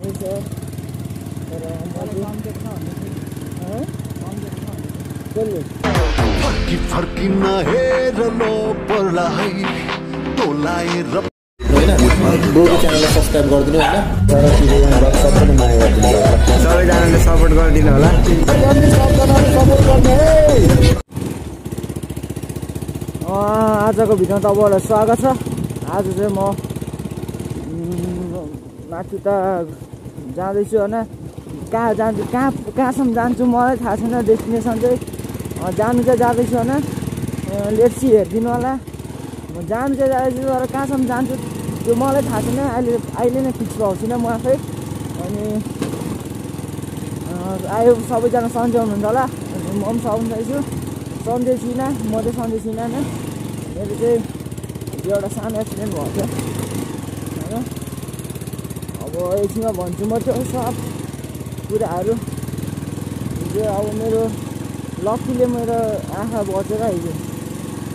फर्की फर्की नहेर्नु पर्ला है तोलाएर बोडी च्यानललाई सब्स्क्राइब गरिदिनु होइन सबैजनाले सपोर्ट गरिदिनु होला आजको भिडियोमा तपाईँहरूलाई स्वागत छ। आज चाहिँ म माथि त जाँदैछु होइन कहाँ जान्छु कहाँसम्म जान्छु मलाई थाहा छैन। डेस्टिनेसन चाहिँ जानु चाहिँ जाँदैछु होइन लेट्सी हेरिदिनु होला। म जानु चाहिँ जाँदैछु तर कहाँसम्म जान्छु त्यो मलाई थाहा छैन। अहिले नै फिक्स भएको छुइनँ म आफै। अनि आयो सबैजना सन्चै हुनुहुन्छ होला। म पनि सन्चै छु। सन्चै छुइनँ म चाहिँ सन्चै छुइनँ होइन। मेरो चाहिँ एउटा सानो एक्सिडेन्ट भएको थियो होइन। अब एकछिनमा भन्छु म त्यो सब कुराहरू। हिजो अब मेरो लक्कीले मेरो आँखा बचेर हिजो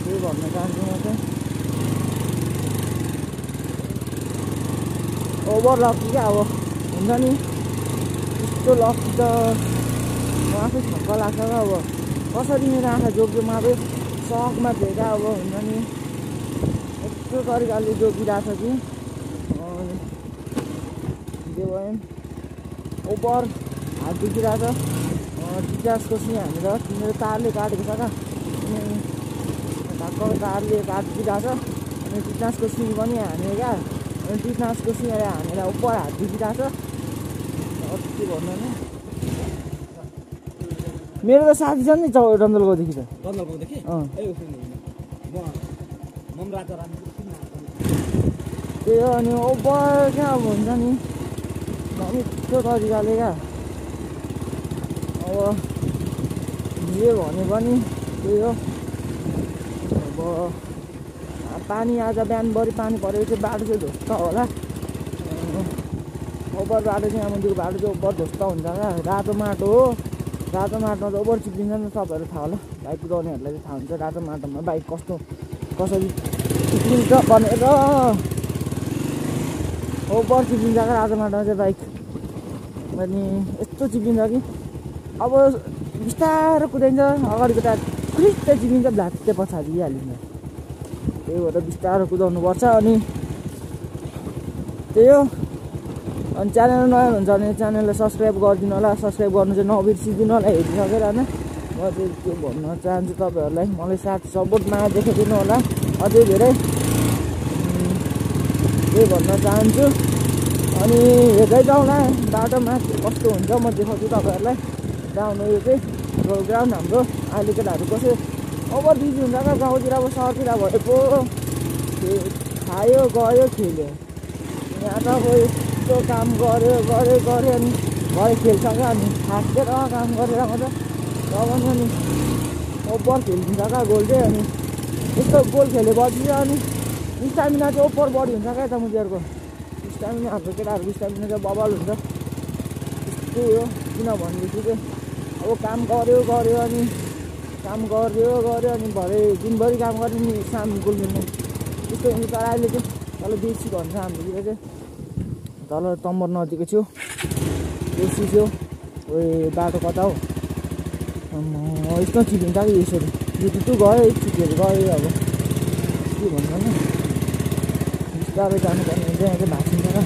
त्यही भन्न चाहन्छु म चाहिँ। ओभर लक्की क्या अब हुन्छ नि त्यस्तो लक्की त म आफै छक्क लाग्छ क्या। अब कसरी मेरो आँखा जोग्यो म आफै सकमा थिएँ क्या। अब हुन्छ नि यस्तो तरिकाले जोगिरहेको छ कि त्यो भयो ओभर हात दुखिरहेको छ। टिचार्सको सिँ हानेर मेरो तारले काटेको छ क्या। अनि ढाक्क तारले काटिदिरहेको छ। अनि टिचार्सको सिँ पनि हाने क्या। अनि टिचार्सको सिँले हानेर ओभर हात दुखिरहेको छ। के भन्नु नि मेरो त साथी छ नि रन्दलगाउँदेखि त त्यही हो। अनि ओभर क्या अब हुन्छ नि मिठो तरिकाले क्या। अब जे भने पनि त्यही हो। अब पानी आज बिहानभरि पानी परेको चाहिँ बाटो चाहिँ ध्वस्त होला। ओभर बाटो चाहिँ यहाँ मुनिको बाटो चाहिँ ओभर ध्वस्त हुन्छ क्या। रातो माटो हो। रातो माटोमा चाहिँ ओभर चिप्लिन्छ नि तपाईँहरू थाहा होला। बाइक कुदाउनेहरूलाई चाहिँ थाहा हुन्छ रातो माटोमा बाइक कसरी चिप्लिन्छ भनेर। ओभर चिप्लिन्छ क्या रातो माटोमा चाहिँ बाइक। अनि यस्तो चिप्लिन्छ कि अब बिस्तारो कुदाइन्छ अगाडिको टायर खुलित्तै चिप्लिन्छ भ्लात्तै पछाडि हालिन्छ। त्यही भएर बिस्तारो कुदाउनुपर्छ। अनि त्यही हो। अनि च्यानल नयाँ हुन्छ भने च्यानललाई सब्सक्राइब गरिदिनु होला। सब्सक्राइब गर्नु चाहिँ नबिर्सिदिनु होला हेरिसकेर होइन। म चाहिँ त्यो भन्न चाहन्छु तपाईँहरूलाई। मलाई साथ सपोर्ट माया देखाइदिनु होला अझै धेरै त्यही भन्न चाहन्छु। अनि हेर्दै जाउँला बाटोमा कस्तो हुन्छ म देखाउँछु तपाईँहरूलाई। गाउँ यो चाहिँ ग्राउन्ड हाम्रो अहिले केटाहरू कसै ओभर बिजी हुन्छ क्या गाउँतिर। अब सहरतिर भए पो खायो गयो खेल्यो। यहाँ त अब यस्तो काम गऱ्यो अनि भरे खेल्छ क्या। अनि थाकेर काम गरेर मात्रै तब नि ओभर खेलिदिन्छ क्या गोल चाहिँ। अनि यस्तो गोल खेलेपछि अनि स्टामिना चाहिँ ओभर बढी हुन्छ क्या यता मुखिहरूको स्टामिना। हाम्रो केटाहरूको स्टामिना चाहिँ बबल हुन्छ। त्यस्तै हो। किनभनेदेखि चाहिँ अब काम गऱ्यो अनि भरे दिनभरि काम गऱ्यो नि साम गोल मिल्ने त्यस्तो हुन्छ। तर अहिले चाहिँ तल बेसी भन्छ हाम्रोतिर चाहिँ तल तम्बर नदीको छु बेसी थियो। बाटो कता हो यस्तो चिप्लिन्छ कि यसरी टु गयो चिप्लेर गयो। अब के भन्नु नि बिस्तारै जानुपर्ने हुन्छ। यहाँ चाहिँ भाँचिन्छ क्या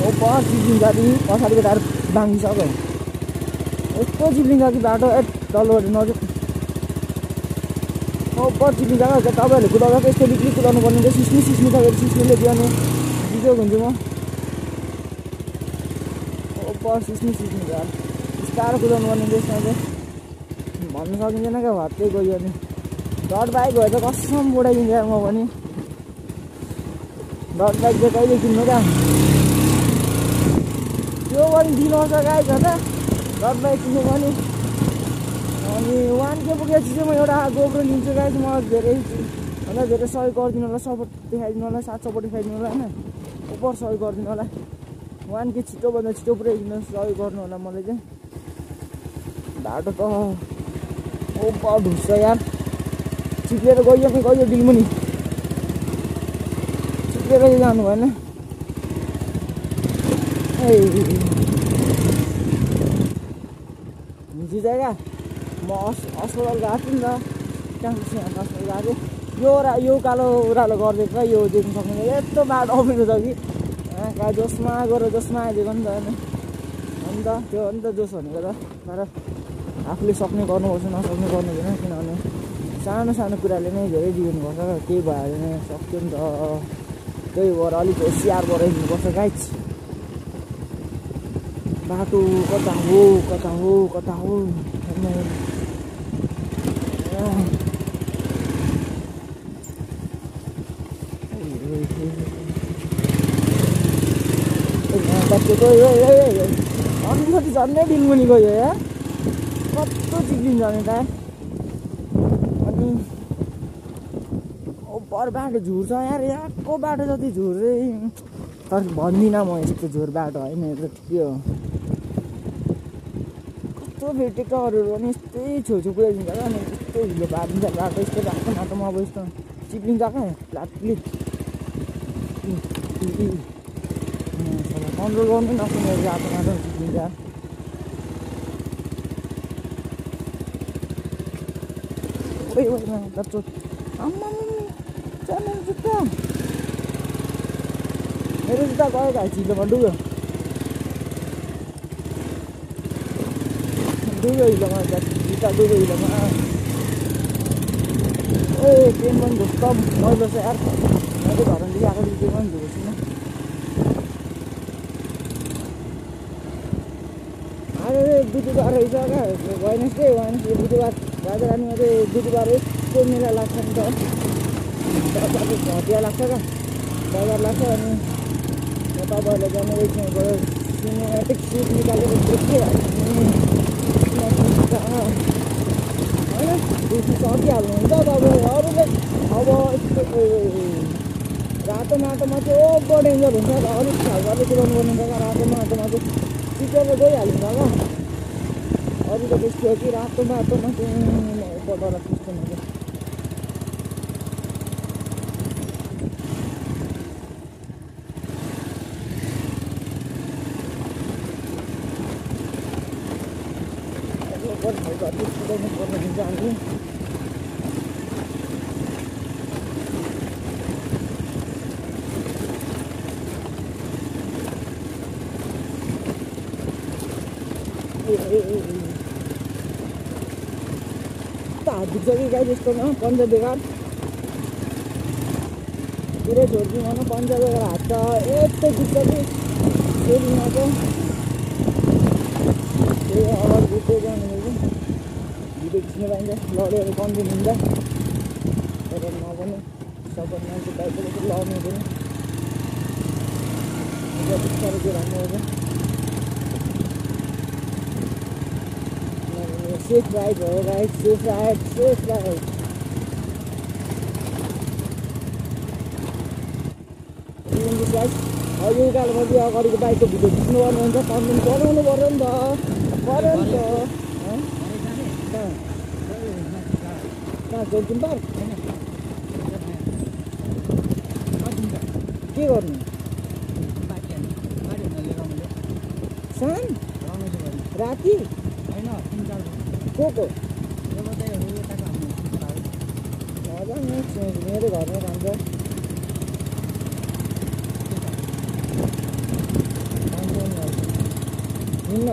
ओभर चिप्लिन्छ कि पछाडिको टायर बाङ्गिसक्यो। यस्तो चिप्लिन्छ कि बाटो तलबाट नजिक ओभर चिप्लिन्छ क्या। तपाईँहरूले कुदाउँदा चाहिँ यस्तो बिक्री कुदाउनु पर्ने चाहिँ सिस्मी तपाईँहरू सिस्मीले दिने बिजोग हुन्छु म। ओभर सिस्मी यार बिस्तारो कुदाउनु पर्ने त्यसमा चाहिँ भन्न सकिँदैन क्या। भातै गयो अनि डट बाइक भए त कसम उडाइदिन्छ म पनि। डट बाइक चाहिँ कहिले किन्नु क्या त्यो पनि दिनुपर्छ गाई छ त डट बाइक किन्नु पनि। अनि 1K पुगेपछि चाहिँ म एउटा गोब्रो लिन्छु गाई। म धेरै भन्दा धेरै सहयोग गरिदिनु होला। सपोर्ट देखाइदिनु होला। साथ सपोर्ट देखाइदिनु होला होइन। ओभर सहयोग गरिदिनु होला। 1K छिटोभन्दा छिटो पुऱ्याइदिनु सहयोग गर्नु होला मलाई चाहिँ। बाटो त ओभर ढुस्छ यार। चिप्लेर गयो डिलमुनि चिप्लेर जानु भएन। हिजो चाहिँ क्या म अस्पताल गएको थिएँ नि त क्यान्सर अस्पताल गएको थिएँ यो कालो ओह्रालो गरिदिएको क्या यो देख्नु सक्नु यस्तो बाटो अमिलो छ कि कहाँ जोसमा गएर जोसमा आइदिएको नि त अनि त त्यो हो नि त जोस भनेको त तर आफूले सक्ने गर्नुपर्छ नसक्ने गर्नुहुँदैन किनभने सानो सानो कुराले नै धेरै दिनुपर्छ केही भयो भने सक्यो नि त त्यही भएर अलिक होसियार भएर हिँड्नुपर्छ गाइस बाटो कता हो कता हो कता हो अलिकति झन्डै डिङ्गुनी गयो या कस्तो चिप्लिन्छ भने त अनि ओभर बाटो झुर छ यार यहाँको बाटो जति झुर चाहिँ तर भन्दिनँ म यस्तो झुर बाटो होइन यो त ठिकै हो कस्तो भेटेको अरू पनि यस्तै छेउछेउ पुऱ्याइदिन्छ क्या अनि यस्तो हिलो पारिदिन्छ बाटो यस्तो बाटो माटोमा अब यस्तो चिप्लिन्छ क्या प्लाटप्लिट कन्ट्रोल गर्नु नसक्ने बाटो माटो चिप्लिन्छ आम्मा चल्नु जुत्ता मेरो जुत्ता गयो भाइ हिलोमा डुब्यो हिलोमा जुत्ता डुब्यो हिलोमा ए ट्रेन पनि घुस्छ मैलो छ यार मैले घरदेखि आएको ट्रेन पनि धुएको छुइनँ आज बुधबार रहेछ क्या वेडनेसडे बुधबार राजारानीमा चाहिँ बुधबार यस्तो मेला लाग्छ नि त घटिया लाग्छ क्या बजार लाग्छ अनि तपाईँहरूले जाने एकछिनबाट सिनेमेटिक सुट निकालेर देख्यो होइन बेसी सकिहाल्नुहुन्छ तपाईँ अरूले अब यस्तो रातो माटोमा चाहिँ ओभर डेन्जर हुन्छ अलिक खालको कुदाउनु पर्ने जग्गा रातो माटोमा चाहिँ टिपेर गइहालिन्छ क्या अरू त त्यस्तो हो कि रातो बाटोमा चाहिँ पटला त्यस्तो हुन्छ कुदाउनु पर्ने हुन्छ हामीले हात दुख्छ कि गाई जस्तो न पन्जा बेकार पुरै छोड्छु भनौँ पन्जा बेकार हात त यस्तै दुख्छ कि सेलिङमा चाहिँ त्यही अगाडि दुख्दै जानु भिडियो खिच्नु पाइन्छ लडेर कन्टेन्ट हुन्छ तर नभने सबै मान्छे बाइकले चाहिँ लड्नु पनि बिस्तारै चाहिँ राम्रो हुन्छ सेफ राइड हो गाइस सेफ राइड यो उकालोमा चाहिँ अगाडिको बाइकको भिडियो खिच्नु पर्ने हुन्छ कन्टेन्ट बनाउनु पर्यो नि त कहाँ जोन्थुम पार्क के गर्नु सान राति को मेरो घरमा खान्छ हिँड्न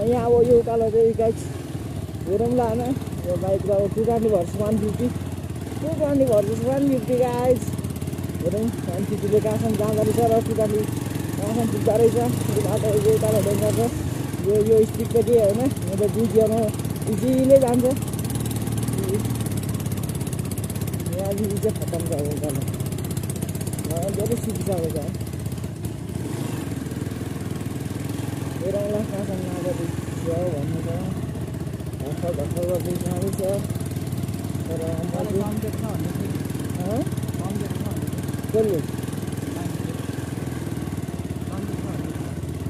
यहाँ अब यो उकालो चाहिँ गाइस हेरौँ ल होइन यो बाइकको अब 220 भर्सेस 150 गाइस हेरौँ 150ले कहाँसम्म जाँदो रहेछ र 220 कहाँसम्म पुग्दो रहेछ यो बाटो यो उकालो डेन्जर छ यो स्पिड त के होइन यो त 2 गियरमा इजिलै जान्छ यहाँ चाहिँ खतम छ उकालो धेरै सिकिसकेको छ हेरौँला कहाँसम्म नगरी भन्नु छ भर्खर गर्दै जाँदैछ तर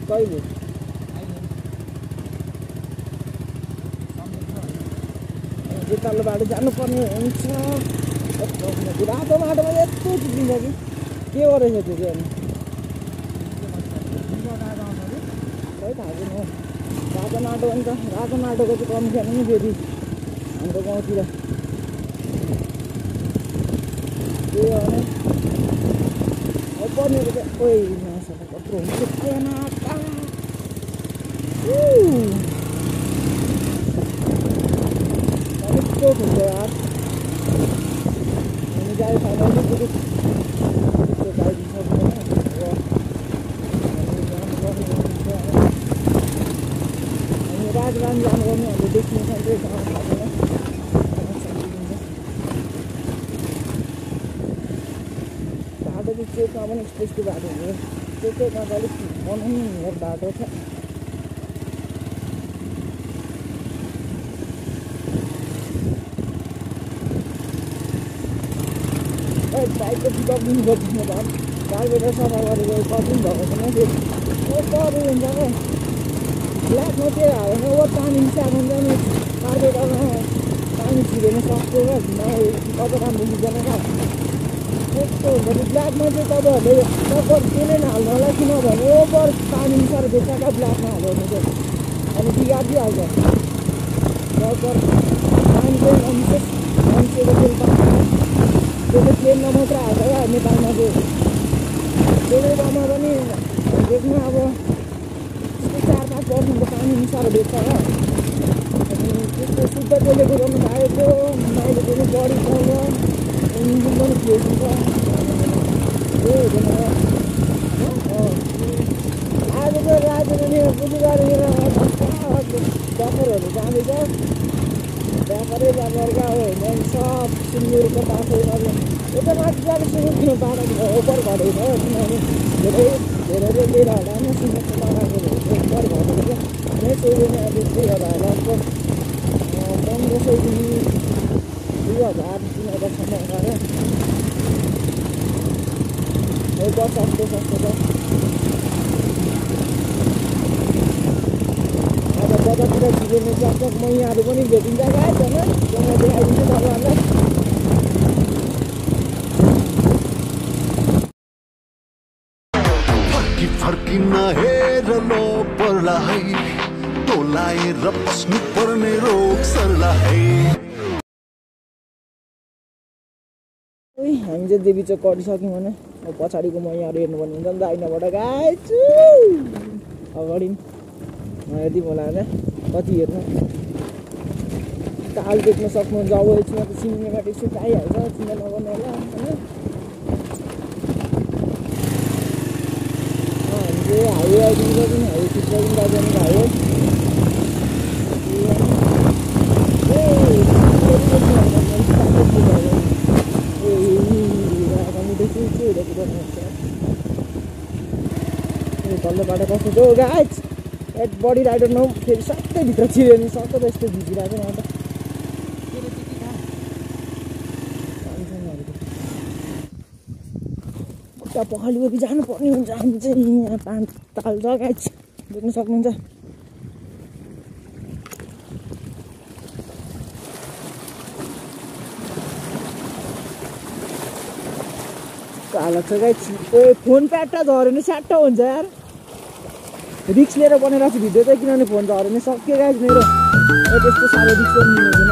कहिले जुत्तालो बाटो जानुपर्ने हुन्छ रातो बाटोमा यस्तो चिप्लिन्छ कि के गरेछ त्यो चाहिँ खै थाहा छैन राजा माटो नि त राजा माटोको चाहिँ कमी छैन नि फेरि हाम्रो गाउँतिर त्यही हो भने पर्नेको चाहिँ ओइ नसक्दा कत्रो हुन्छ आएन कस्तो हुन्छ यार हामी गाडी फाइनली पुग्यो त्यो गाडी सक्दैन हामी राजरानी जानुपर्ने हाम्रो डेस्टिनेसन चाहिँ गाउँ थाहा बाटो चाहिँ चेकमा पनि एक्सप्रेसको बाटो हो चेकमा त अलिक बनाउनु बाटो छ बाइकको पिकअप पनि गरिदिनु भयो कार्बेटर सफा गरेर कति भएको छैन त्यो पऱ्यो हुन्छ क्या ब्ल्याकमा त्यो हालेर ओर पानी मिसाएको हुन्छ नि कार्बेटरमा पानी छिरेन सक्यो क्या कता राम्रो बुझ्दैन क्या यस्तो हुन्छ नि ब्ल्याकमा चाहिँ तपाईँहरूले टक्कर त्यसले नहाल्नु होला किनभने ओभर पानी मिसाएर बेच्छ क्या ब्ल्याकमा हाल्यो भने चाहिँ अनि बिगारिदिइहाल्छ टक्कर पानी चाहिँ नमिसोस् मान्छेको तेल त्यो चाहिँ प्लेनमा मात्र हाल्छ क्या नेपालमा चाहिँ बेलुकामा पनि देख्नु अब त्यस्तो 4-5% पानी मिसाएर बेच्छ क्या अनि त्यस्तो शुद्ध तेलले कुदाउनु पाएको माइले पनि बढी पाउँछ इन्जिन पनि फ्रेस हुन्छ त्यही हुँदैन आज चाहिँ राजधानी बुधबार डक्टरहरू जाँदैछ व्यापारै व्यापारका हो भने सब सिङ्गुरको बाटो यता माथि जाने सिङ्गुरको बाटो ओभर घटेको हो किनभने धेरैले लिएर होला होइन सिङ्गुरको बाटोको ओभर घटेको छ यसो अब 2000 लगभग 1500देखि 2000-3000सम्म गरेर एकदम सस्तो छ बजारतिर छिरेर सक्छ मैयाहरू पनि भेटिन्छ गाइस होइन त्यहाँ देखाइदिन्छु तपाईँहरूलाई फर्की फर्की नहेर लो पर्लाई तोलाएर बस्नु पर्ने रोग सर्लाई हामी चाहिँ देवी चोक कटिसक्यौँ भने पछाडिको मैयाहरू हेर्नुपर्ने हुन्छ नि त दाहिनाबाट गाइस अगाडि यदि होला होइन कति हेर्नु ताल देख्न सक्नुहुन्छ अब यसमा त सिनेमाटिक सुट आइहाल्छ चिन्ता नगर्नु होला होइन हामी चाहिँ हाइवे आइदिन्छ पनि हाइवे फिक्स पनि राजधानी हाइवे तल्लो बाटो कस्तो छ गाइस एट बडी राइडर न फेरि सबै भित्र छिर्यो नि सबै त यस्तो भिजिरहेको न खुट्टा पखालिवरी जानुपर्ने हुन्छ हामी चाहिँ यहाँ 5 ताल छ गाइस देख्न सक्नुहुन्छ हालत छ गाइस फोन प्याटै झऱ्यो भने स्याट्ट हुन्छ यार रिक्स लिएर बनाइरहेको छु भिडियो चाहिँ किनभने फोन झऱ्यो भने सक्यो गाइस मेरो त्यस्तो साह्रो रिक्स पनि लिनु